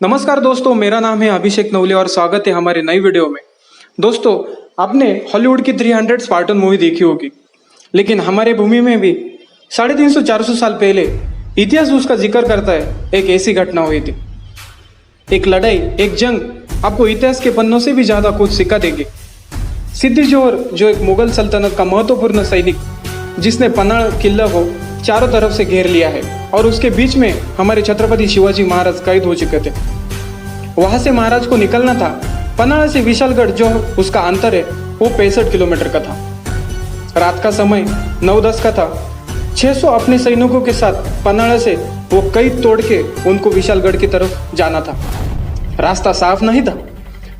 नमस्कार दोस्तों, मेरा नाम है अभिषेक नवले और स्वागत है हमारे नई वीडियो में। दोस्तों, आपने हॉलीवुड की 300 स्पार्टन मूवी देखी होगी, लेकिन हमारे भूमि में भी 350-400 साल पहले इतिहास उसका जिक्र करता है। एक ऐसी घटना हुई थी, एक लड़ाई, एक जंग आपको इतिहास के पन्नों से भी ज्यादा कुछ सिखा देगी। सिद्दी जोहर, जो एक मुगल सल्तनत का महत्वपूर्ण सैनिक, जिसने पन्हाड़ किला को चारों तरफ से घेर लिया है और उसके बीच में हमारे छत्रपति शिवाजी महाराज कैद हो चुके थे। वहां से महाराज को निकलना था। पन्हाड़ा से विशालगढ़ जो उसका अंतर है वो 65 किलोमीटर का था। रात का समय 9-10 का था। 600 अपने सैनिकों के साथ पन्हाड़ा से वो कैद तोड़ के उनको विशालगढ़ की तरफ जाना था। रास्ता साफ नहीं था,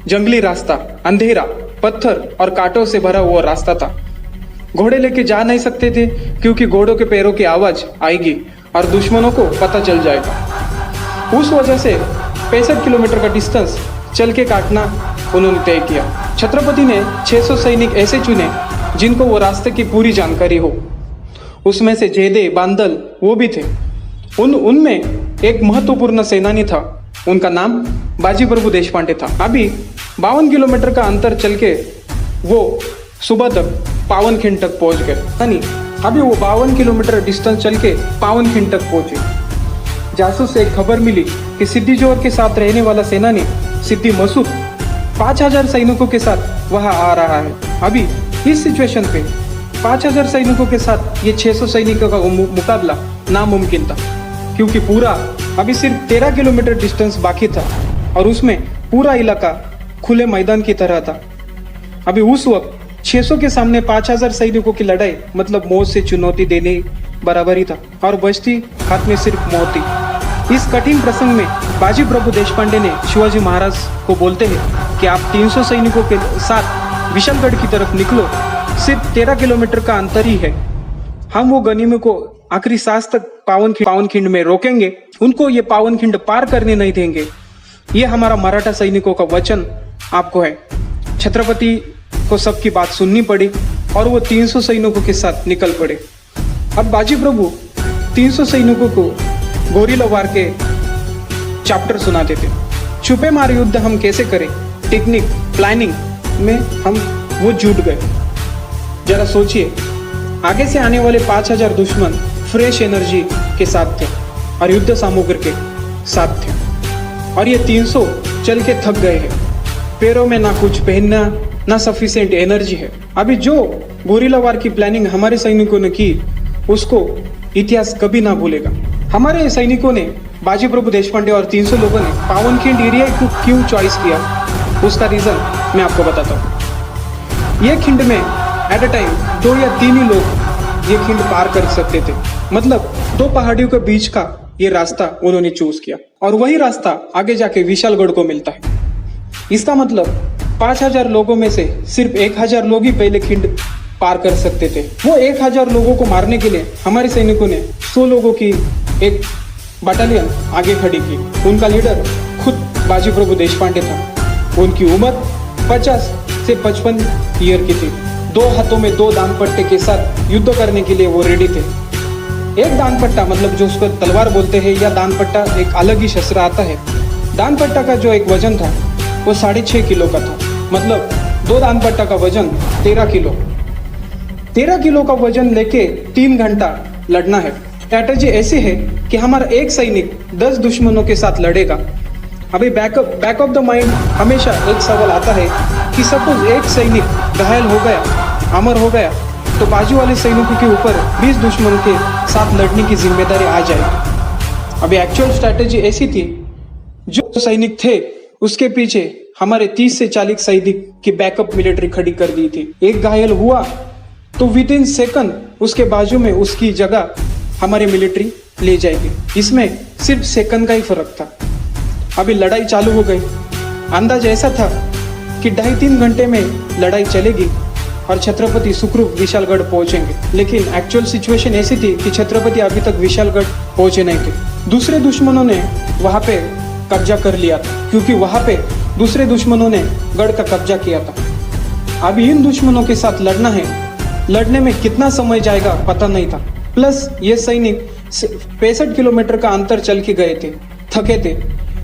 जंगली रास्ता, अंधेरा, पत्थर और कांटों से भरा हुआ रास्ता था। घोड़े लेके जा नहीं सकते थे क्योंकि घोड़ों के पैरों की आवाज आएगी और दुश्मनों को पता चल जाएगा। उस वजह से 65 किलोमीटर का डिस्टेंस चल के काटना उन्होंने तय किया। छत्रपति ने 600 सैनिक ऐसे चुने जिनको वो रास्ते की पूरी जानकारी हो। उसमें से जेदे, बांदल वो भी थे। उनमें एक महत्वपूर्ण सेनानी था, उनका नाम बाजी प्रभु देशपांडे था। अभी 52 किलोमीटर का अंतर चल के वो सुबह तक पावनखिंड तक पहुंच गए। यानी अभी वो 52 किलोमीटर डिस्टेंस चल के पावनखिंड तक पहुंचे। जासूस से एक खबर मिली कि सिद्दी जोहर के साथ रहने वाला सेनानी सिद्दी मसूद 5000 सैनिकों के साथ वहां आ रहा है। अभी इस सिचुएशन पे 5000 सैनिकों के साथ ये 600 सैनिकों का मुकाबला नामुमकिन था, क्योंकि पूरा अभी सिर्फ 13 किलोमीटर डिस्टेंस बाकी था और उसमें पूरा इलाका खुले मैदान की तरह था। अभी उस वक्त 600 के सामने 5000 सैनिकों की लड़ाई मतलब मौत से चुनौती देने बराबर ही था और बचती हाथ में सिर्फ मौत थी। इस कठिन प्रसंग में बाजी प्रभु देशपांडे ने शिवाजी महाराज को बोलते हैं कि आप 300 सैनिकों के साथ विशालगढ़ की तरफ निकलो, सिर्फ 13 किलोमीटर का अंतर ही है। हम वो गनीमत को आखिरी सांस तक पावनखिंड में रोकेंगे, उनको ये पावनखिंड पार करने नहीं देंगे। ये हमारा मराठा सैनिकों का वचन आपको है। छत्रपति को सबकी बात सुननी पड़ी और वो 300 सैनिकों के साथ निकल पड़े। अब बाजी प्रभु 300 सैनिकों को गोरिल्ला वार के चैप्टर सुनाते थे। छुपे मार युद्ध हम कैसे करें, टेक्निक, प्लानिंग में हम वो जुट गए। जरा सोचिए, आगे से आने वाले 5000 दुश्मन फ्रेश एनर्जी के साथ थे और युद्ध सामग्री के साथ थे, और ये 300 चल के थक गए हैं। पैरों में ना कुछ पहनना, ना सफिशिएंट एनर्जी है। अभी जो गोरिल्ला वार की प्लानिंग हमारे सैनिकों ने की, उसको इतिहास कभी ना भूलेगा। हमारे सैनिकों ने, बाजी प्रभु देशपांडे और 300 लोगों ने पावनखिंड एरिया को क्यों चॉइस किया, उसका रीजन मैं आपको बताता हूँ। ये खिंड में एट अ टाइम 2 या 3 ही लोग ये खिंड पार कर सकते थे, मतलब 2 पहाड़ियों के बीच का ये रास्ता उन्होंने चूज किया और वही रास्ता आगे जाके विशालगढ़ को मिलता है। इसका मतलब 5000 लोगों में से सिर्फ 1000 लोग ही पहले खिंड पार कर सकते थे। वो 1000 लोगों को मारने के लिए हमारे सैनिकों ने 100 लोगों की एक बटालियन आगे खड़ी की। उनका लीडर खुद बाजी प्रभु देशपांडे था। उनकी उम्र 50 से 55 ईयर की थी। 2 हाथों में 2 दानपट्टे के साथ युद्ध करने के लिए वो रेडी थे। एक दानपट्टा, मतलब जो उसको तलवार बोलते हैं, या दानपट्टा एक अलग ही शस्त्र आता है। दानपट्टा का जो एक वजन था वो 6.5 किलो का था, मतलब 2 दानपट्टा का वजन 13 किलो। 13 किलो का वजन लेके 3 घंटा लड़ना है। स्ट्रैटेजी ऐसी है कि हमारा एक सैनिक 10 दुश्मनों के साथ लड़ेगा। अभी बैक ऑफ द माइंड हमेशा एक सवाल आता है कि सपोज एक सैनिक घायल हो गया, अमर हो गया, तो बाजू वाले सैनिकों के ऊपर 20 दुश्मनों के साथ लड़ने की जिम्मेदारी आ जाएगी। अभी एक्चुअल स्ट्रैटेजी ऐसी थी, जो सैनिक थे उसके पीछे हमारे 30 से 40 सैनिक की बैकअप मिलिट्री खड़ी कर दी थी। एक घायल हुआ तो विद इन सेकंड उसके बाजू में उसकी जगह हमारी मिलिट्री ले जाएगी। इसमें सिर्फ सेकंड का ही फर्क था। अभी लड़ाई चालू हो गई। अंदाज ऐसा था कि 2.5-3 घंटे में लड़ाई चलेगी और छत्रपति सुखरूप विशालगढ़ पहुंचेंगे, लेकिन एक्चुअल सिचुएशन ऐसी थी कि छत्रपति अभी तक विशालगढ़ पहुंचे नहीं थे। दूसरे दुश्मनों ने वहां पे कब्जा कर लिया था, क्योंकि वहां पे दूसरे दुश्मनों ने गढ़ का कब्जा किया था। अभी इन दुश्मनों के साथ लड़ना है, लड़ने में कितना समय जाएगा पता नहीं था। प्लस ये सैनिक 65 किलोमीटर का अंतर चल के गए थे, थके थे।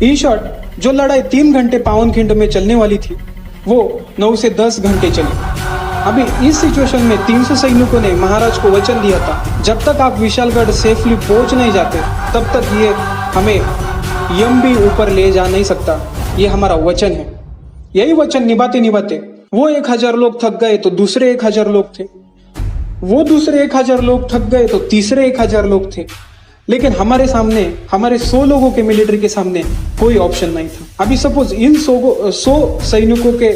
इन शॉर्ट जो लड़ाई 3 घंटे पावनखिंड में चलने वाली थी वो 9 से 10 घंटे चली। अभी इस सिचुएशन में 300 सैनिकों ने महाराज को वचन दिया था, जब तक आप विशालगढ़ सेफली पहुंच नहीं जाते तब तक ये हमें यम भी ऊपर ले जा नहीं सकता, ये हमारा वचन है। यही वचन निभाते निभाते वो 1000 लोग थक गए तो दूसरे 1000 लोग थे, वो दूसरे 1000 लोग थक गए तो तीसरे 1000 लोग थे। लेकिन हमारे सामने, हमारे 100 लोगों के मिलिट्री के सामने कोई ऑप्शन नहीं था। अभी सपोज इन 100 सैनिकों के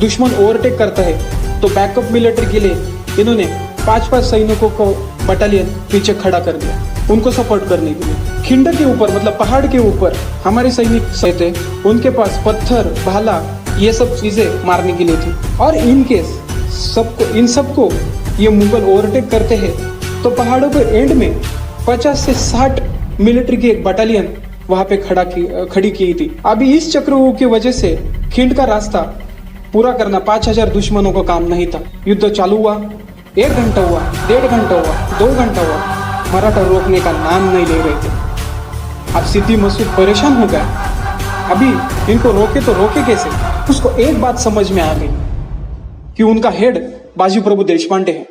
दुश्मन ओवरटेक करता है तो बैकअप मिलिट्री के लिए इन्होंने 5-5 सैनिकों को बटालियन पीछे खड़ा कर दिया उनको सपोर्ट करने के लिए। खिंड के ऊपर मतलब पहाड़ के ऊपर हमारे सैनिक थे, उनके पास पत्थर, भाला, ये सब चीजें मारने के लिए थी। और इन केस इन सबको ये मुगल ओवरटेक करते हैं तो पहाड़ों के एंड में 50 से 60 मिलिट्री की एक बटालियन वहां पे खड़ी की थी। अभी इस चक्रव्यूह की वजह से खिंड का रास्ता पूरा करना 5000 दुश्मनों का काम नहीं था। युद्ध चालू हुआ, 1 घंटा हुआ, 1.5 घंटा हुआ, 2 घंटा हुआ, मराठा रोकने का नाम नहीं ले रहे थे। अब सिद्दी मसूद परेशान हो गया, अभी इनको रोके तो रोके कैसे। उसको एक बात समझ में आ गई कि उनका हेड बाजी प्रभु देशपांडे है।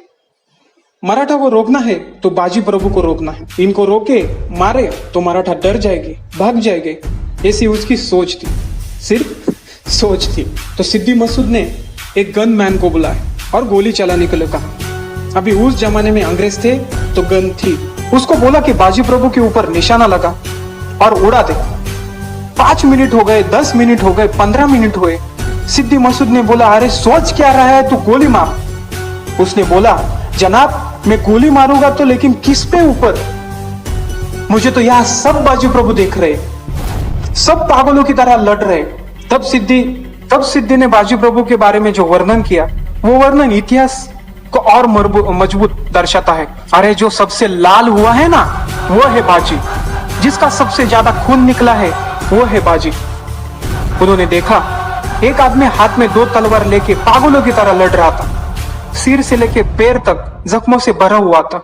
मराठा को रोकना है तो बाजी प्रभु को रोकना है, इनको रोके मारे तो मराठा डर जाएंगे, भाग जाएंगे, ऐसी उसकी सोच थी, सिर्फ सोच थी। तो सिद्दी मसूद ने एक गन मैन को बुलाया और गोली चलाने के लिए कहा। अभी उस जमाने में अंग्रेज थे तो गन थी। उसको बोला कि बाजी प्रभु के ऊपर निशाना लगा और उड़ा दे। 5 मिनट हो गए, 10 मिनट हो गए, 15 मिनट हुए। सिद्दी मसूद ने बोला, अरे सोच क्या रहा है तू, गोली मार। उसने बोला, जनाब मैं गोली मारूंगा तो लेकिन किस पे ऊपर, मुझे तो यहाँ सब बाजी प्रभु देख रहे, सब पागलों की तरह लड़ रहे। तब सिद्दी ने बाजी प्रभु के बारे में जो वर्णन किया वो वर्णन इतिहास को और मजबूत दर्शाता है। अरे जो सबसे लाल हुआ है ना वो है बाजी, जिसका सबसे ज्यादा खून निकला है वो है बाजी। उन्होंने देखा एक आदमी हाथ में 2 तलवार लेके पागलों की तरह लड़ रहा था, सिर से लेके पैर तक जख्मों से भरा हुआ था।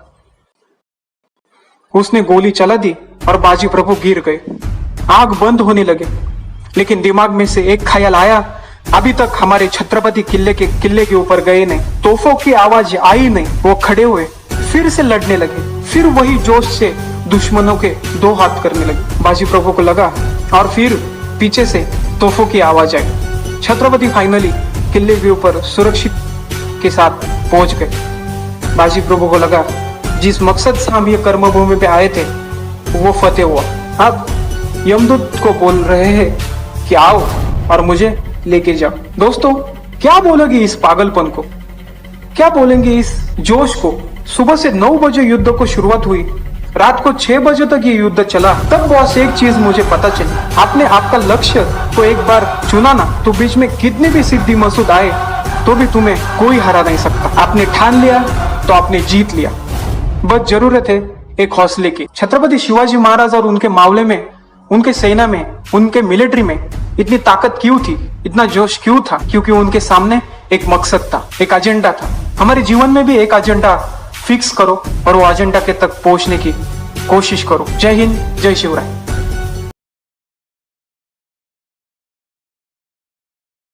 उसने गोली चला दी और बाजी प्रभु गिर गए, आग बंद होने लगे। लेकिन दिमाग में से एक ख्याल आया, अभी तक हमारे छत्रपति किले के ऊपर गए नहीं, तोपों की आवाज आई नहीं। वो खड़े हुए फिर से लड़ने लगे, फिर वही जोश से दुश्मनों के 2 हाथ करने लगे। बाजी प्रभु को लगा और फिर पीछे से तोपों की आवाज आई। छत्रपति फाइनली किले के ऊपर सुरक्षित के साथ पहुंच गए। बाजी प्रभु को लगा जिस मकसद से हम ये कर्मभूमि पे आए थे वो फतेह हुआ। अब यमदूत को बोल रहे हैं कि आओ और मुझे लेके जाओ। दोस्तों क्या बोलोगे इस पागलपन को, क्या बोलेंगे इस जोश को। सुबह से 9 बजे युद्ध को शुरुआत हुई, रात को 6 बजे तक ये युद्ध चला। तब बॉस एक चीज मुझे पता चली, आपने आपका लक्ष्य को एक बार चुना ना तो बीच में कितने भी सिद्दी मसूद आए तो भी तुम्हें कोई हरा नहीं सकता। आपने ठान लिया तो आपने जीत लिया, बस जरूरत है एक हौसले की। छत्रपति शिवाजी महाराज और उनके मावले में, उनके सेना में, उनके मिलिट्री में इतनी ताकत क्यों थी, इतना जोश क्यों था? क्योंकि उनके सामने एक मकसद था, एक एजेंडा था। हमारे जीवन में भी एक एजेंडा फिक्स करो और वो एजेंडा के तक पहुंचने की कोशिश करो। जय हिंद, जय शिवराय।